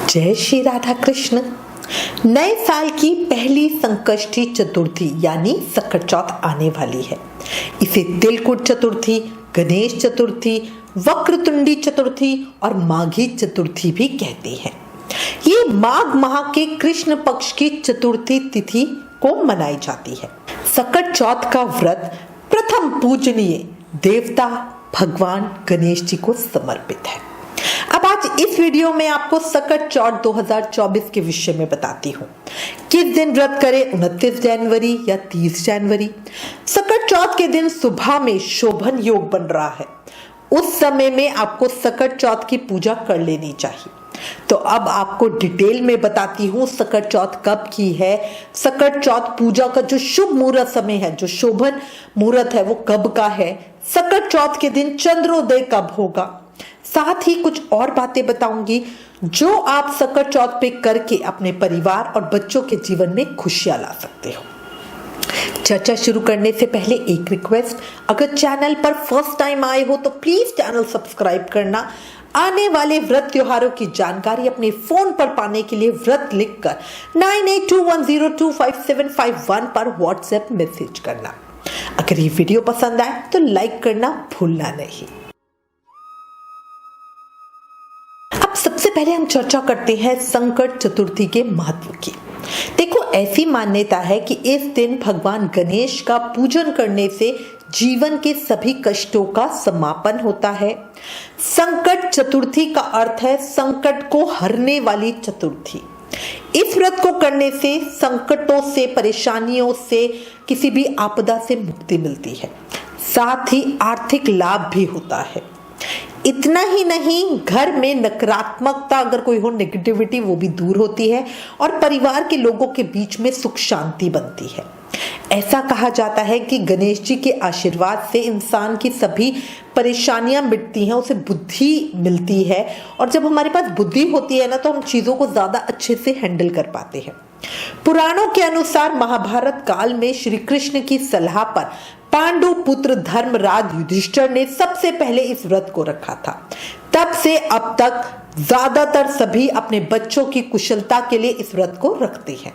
जय श्री राधा कृष्ण। नए साल की पहली संकष्टी चतुर्थी यानी सकट चौथ आने वाली है। इसे तिलकुट चतुर्थी, गणेश चतुर्थी, वक्रतुंडी चतुर्थी और माघी चतुर्थी भी कहते हैं। ये माघ माह के कृष्ण पक्ष की चतुर्थी तिथि को मनाई जाती है। सकट चौथ का व्रत प्रथम पूजनीय देवता भगवान गणेश जी को समर्पित है। अब आज इस वीडियो में आपको सकट चौथ 2024 के विषय में बताती हूँ। किस दिन व्रत करें, 29 जनवरी या 30 जनवरी। सकट चौथ के दिन सुबह में शोभन योग बन रहा है। उस समय में आपको सकट चौथ की पूजा कर लेनी चाहिए। तो अब आपको डिटेल में बताती हूँ सकट चौथ कब की है, सकट चौथ पूजा का जो शुभ मुहूर्त समय है, जो शोभन मुहूर्त है वो कब का है, सकट चौथ के दिन चंद्रोदय कब होगा, साथ ही कुछ और बातें बताऊंगी जो आप सकट चौथ पे करके अपने परिवार और बच्चों के जीवन में खुशियां ला सकते हो। चर्चा शुरू करने से पहले एक रिक्वेस्ट, अगर चैनल पर फर्स्ट टाइम आए हो तो प्लीज चैनल सब्सक्राइब करना। आने वाले व्रत त्योहारों की जानकारी अपने फोन पर पाने के लिए व्रत लिखकर 9821025751 पर व्हाट्सएप मैसेज करना। अगर ये वीडियो पसंद आए तो लाइक करना भूलना नहीं। अब सबसे पहले हम चर्चा करते हैं संकट चतुर्थी के महत्व की। देखो, ऐसी मान्यता है कि इस दिन भगवान गणेश का पूजन करने से जीवन के सभी कष्टों का समापन होता है। संकट चतुर्थी का अर्थ है संकट को हरने वाली चतुर्थी। इस व्रत को करने से संकटों से, परेशानियों से, किसी भी आपदा से मुक्ति मिलती है। साथ ही आर्थिक लाभ भी होता है। इतना ही नहीं, घर में नकारात्मकता अगर कोई हो, नेगेटिविटी, वो भी दूर होती है और परिवार के लोगों के बीच में सुख शांति बनती है। ऐसा कहा जाता है कि गणेश जी के आशीर्वाद से इंसान की सभी परेशानियां मिटती हैं, उसे बुद्धि मिलती है और जब हमारे पास बुद्धि होती है ना तो हम चीजों को ज्यादा अच्छे से हैंडल कर पाते हैं। पुराणों के अनुसार महाभारत काल में श्री कृष्ण की सलाह पर पांडु पुत्र धर्मराज युधिष्ठिर ने सबसे पहले इस व्रत को रखा था। तब से अब तक ज्यादातर सभी अपने बच्चों की कुशलता के लिए इस व्रत को रखते हैं।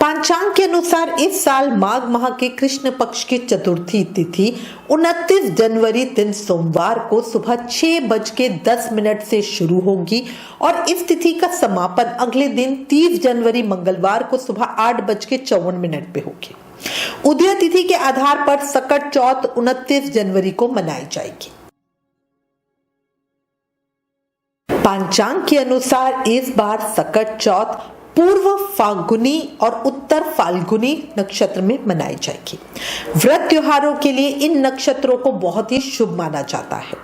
पंचांग के अनुसार इस साल माघ माह के कृष्ण पक्ष की चतुर्थी तिथि 29 जनवरी दिन सोमवार को सुबह 6:10 से शुरू होगी और इस तिथि का समापन अगले दिन 30 जनवरी मंगलवार को सुबह 8:54 पे होगी। उदय तिथि के आधार पर सकट चौथ 29 जनवरी को मनाई जाएगी। पंचांग के अनुसार इस बार सकट चौथ पूर्व फाल्गुनी और उत्तर फाल्गुनी नक्षत्र में मनाई जाएगी। व्रत त्योहारों के लिए इन नक्षत्रों को बहुत ही शुभ माना जाता है।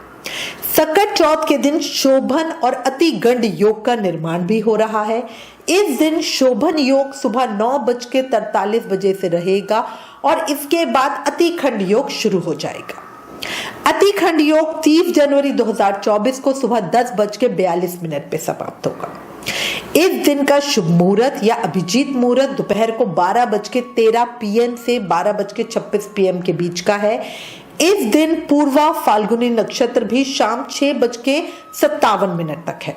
सकट चौथ के दिन शोभन और अतिगंड योग का निर्माण भी हो रहा है। इस दिन शोभन योग सुबह 9:43 से रहेगा और इसके बाद अतिखंड योग शुरू हो जाएगा। अतिखंड योग 30 जनवरी 2024 को सुबह 10:42 पे समाप्त होगा। इस दिन का शुभ मुहूर्त या अभिजीत मुहूर्त दोपहर को 12:13 PM से 12:26 PM के बीच का है। इस दिन पूर्वा फाल्गुनी नक्षत्र भी शाम 6:57 तक है।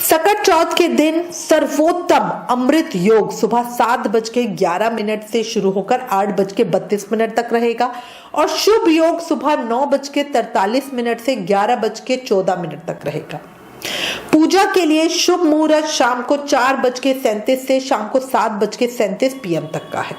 सकट चौथ के दिन सर्वोत्तम अमृत योग सुबह 7:11 से शुरू होकर 8:32 तक रहेगा और शुभ योग सुबह 9:43 से 11:14 तक रहेगा। पूजा के लिए शुभ मुहूर्त शाम को 4:37 से शाम को 7:37 PM तक का है।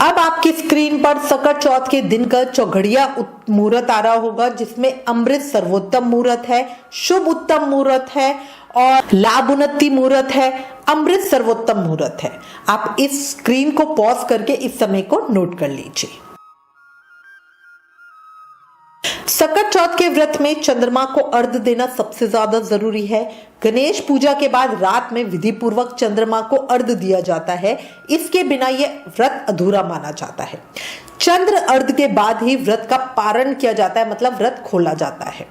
अब आपकी स्क्रीन पर सकट चौथ के दिन का चौघड़िया मुहूर्त आ रहा होगा, जिसमें अमृत सर्वोत्तम मुहूर्त है, शुभ उत्तम मुहूर्त है और लाभ उन्नति मुहूर्त है। अमृत सर्वोत्तम मुहूर्त है। आप इस स्क्रीन को पॉज करके इस समय को नोट कर लीजिए। सकट चौथ के व्रत में चंद्रमा को अर्घ्य देना सबसे ज्यादा जरूरी है। गणेश पूजा के बाद रात में विधि पूर्वक चंद्रमा को अर्घ्य दिया जाता है। इसके बिना यह व्रत अधूरा माना जाता है। चंद्र अर्घ्य के बाद ही व्रत का पारण किया जाता है, मतलब व्रत खोला जाता है।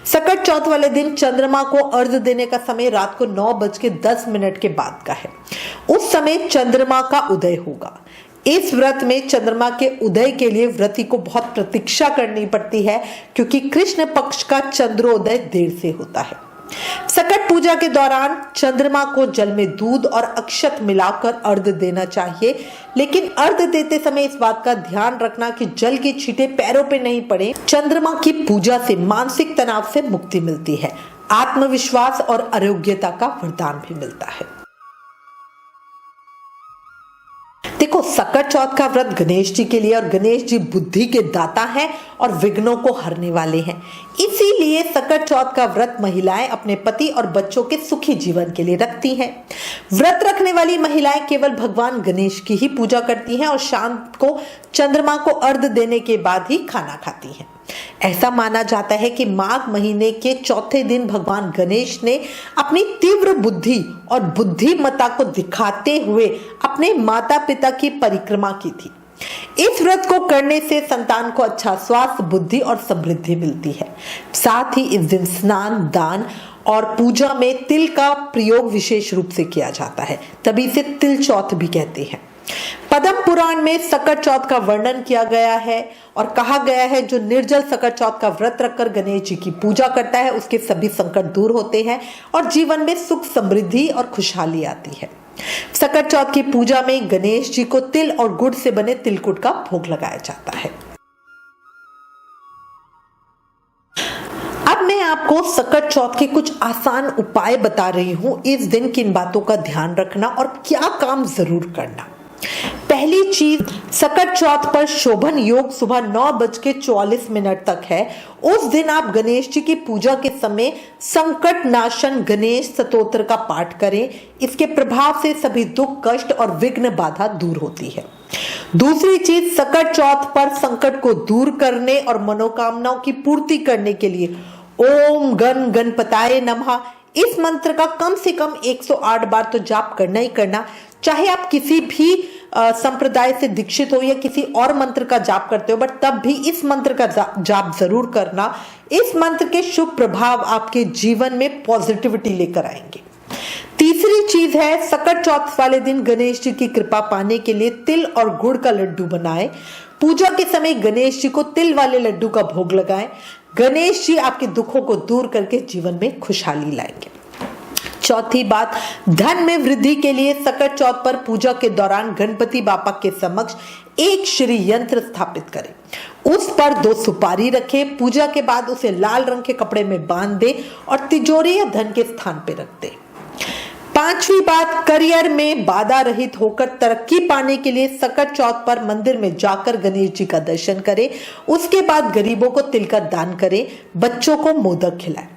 सकट चौथ वाले दिन चंद्रमा को अर्घ्य देने का समय रात को 9:10 के बाद का है। उस समय चंद्रमा का उदय होगा। इस व्रत में चंद्रमा के उदय के लिए व्रती को बहुत प्रतीक्षा करनी पड़ती है, क्योंकि कृष्ण पक्ष का चंद्रोदय देर से होता है। सकट पूजा के दौरान चंद्रमा को जल में दूध और अक्षत मिलाकर अर्घ्य देना चाहिए, लेकिन अर्घ्य देते समय इस बात का ध्यान रखना कि जल की छींटें पैरों पे नहीं पड़े। चंद्रमा की पूजा से मानसिक तनाव से मुक्ति मिलती है, आत्मविश्वास और आरोग्यता का वरदान भी मिलता है। देखो, सकट चौथ का व्रत गणेश जी के लिए, और गणेश जी बुद्धि के दाता हैं और विघ्नों को हरने वाले हैं। इसीलिए सकट चौथ का व्रत महिलाएं अपने पति और बच्चों के सुखी जीवन के लिए रखती हैं। व्रत रखने वाली महिलाएं केवल भगवान गणेश की ही पूजा करती हैं और शाम को चंद्रमा को अर्घ्य देने के बाद ही खाना खाती हैं। ऐसा माना जाता है कि माघ महीने के चौथे दिन भगवान गणेश ने अपनी तीव्र बुद्धि और बुद्धिमत्ता को दिखाते हुए अपने माता पिता की परिक्रमा की थी। इस व्रत को करने से संतान को अच्छा स्वास्थ्य, बुद्धि और समृद्धि मिलती है। साथ ही इस दिन स्नान, दान और पूजा में तिल का प्रयोग विशेष रूप से किया जाता है, तभी इसे तिल चौथ भी कहते हैं। पद्म पुराण में सकट चौथ का वर्णन किया गया है और कहा गया है, जो निर्जल सकट चौथ का व्रत रखकर गणेश जी की पूजा करता है उसके सभी संकट दूर होते हैं और जीवन में सुख, समृद्धि और खुशहाली आती है। सकट चौथ की पूजा में गणेश जी को तिल और गुड़ से बने तिलकुट का भोग लगाया जाता है। अब मैं आपको सकट चौथ के कुछ आसान उपाय बता रही हूं। इस दिन किन बातों का ध्यान रखना और क्या काम जरूर करना। पहली चीज, सकट चौथ पर शोभन योग सुबह 9:44 तक है। उस दिन आप गणेश जी की पूजा के समय संकट नाशन गणेश स्तोत्र का पाठ करें। इसके प्रभाव से सभी दुख, कष्ट और विघ्न बाधा दूर होती है। दूसरी चीज, सकट चौथ पर संकट को दूर करने और मनोकामनाओं की पूर्ति करने के लिए ओम गण गणपताय नमः इस मंत्र का कम से कम 108 बार तो जाप करना ही करना। चाहे आप किसी भी संप्रदाय से दीक्षित हो या किसी और मंत्र का जाप करते हो, बट तब भी इस मंत्र का जाप जरूर करना। इस मंत्र के शुभ प्रभाव आपके जीवन में पॉजिटिविटी लेकर आएंगे। तीसरी चीज है, सकट चौथ वाले दिन गणेश जी की कृपा पाने के लिए तिल और गुड़ का लड्डू बनाएं। पूजा के समय गणेश जी को तिल वाले लड्डू का भोग लगाएं। गणेश जी आपके दुखों को दूर करके जीवन में खुशहाली लाएंगे। चौथी बात, धन में वृद्धि के लिए सकट चौथ पर पूजा के दौरान गणपति बापा के समक्ष एक श्री यंत्र स्थापित करें। उस पर 2 सुपारी रखें। पूजा के बाद उसे लाल रंग के कपड़े में बांध दे और तिजोरी या धन के स्थान पर रख दे। पांचवी बात, करियर में बाधा रहित होकर तरक्की पाने के लिए सकट चौथ पर मंदिर में जाकर गणेश जी का दर्शन करें। उसके बाद गरीबों को तिल का दान करें, बच्चों को मोदक खिलाएं।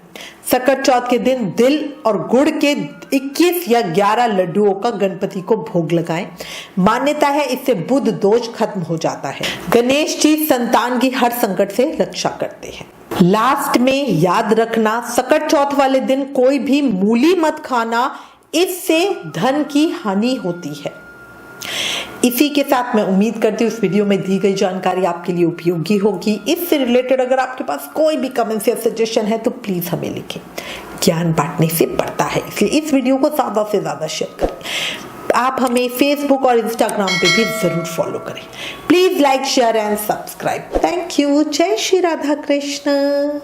सकट चौथ के दिन तिल और गुड़ के 21 या 11 लड्डुओं का गणपति को भोग लगाएं। मान्यता है इससे बुध दोष खत्म हो जाता है। गणेश जी संतान की हर संकट से रक्षा करते हैं। लास्ट में याद रखना, सकट चौथ वाले दिन कोई भी मूली मत खाना, इससे धन की हानि होती है। इसी के साथ मैं उम्मीद करती हूँ इस वीडियो में दी गई जानकारी आपके लिए उपयोगी होगी। इससे रिलेटेड अगर आपके पास कोई भी कमेंट्स या सजेशन है तो प्लीज हमें लिखें। ज्ञान बांटने से बढ़ता है, इसलिए इस वीडियो को ज्यादा से ज्यादा शेयर करें। आप हमें फेसबुक और इंस्टाग्राम पे भी जरूर फॉलो करें। Please like, share and subscribe. Thank you. जय श्री राधा कृष्ण।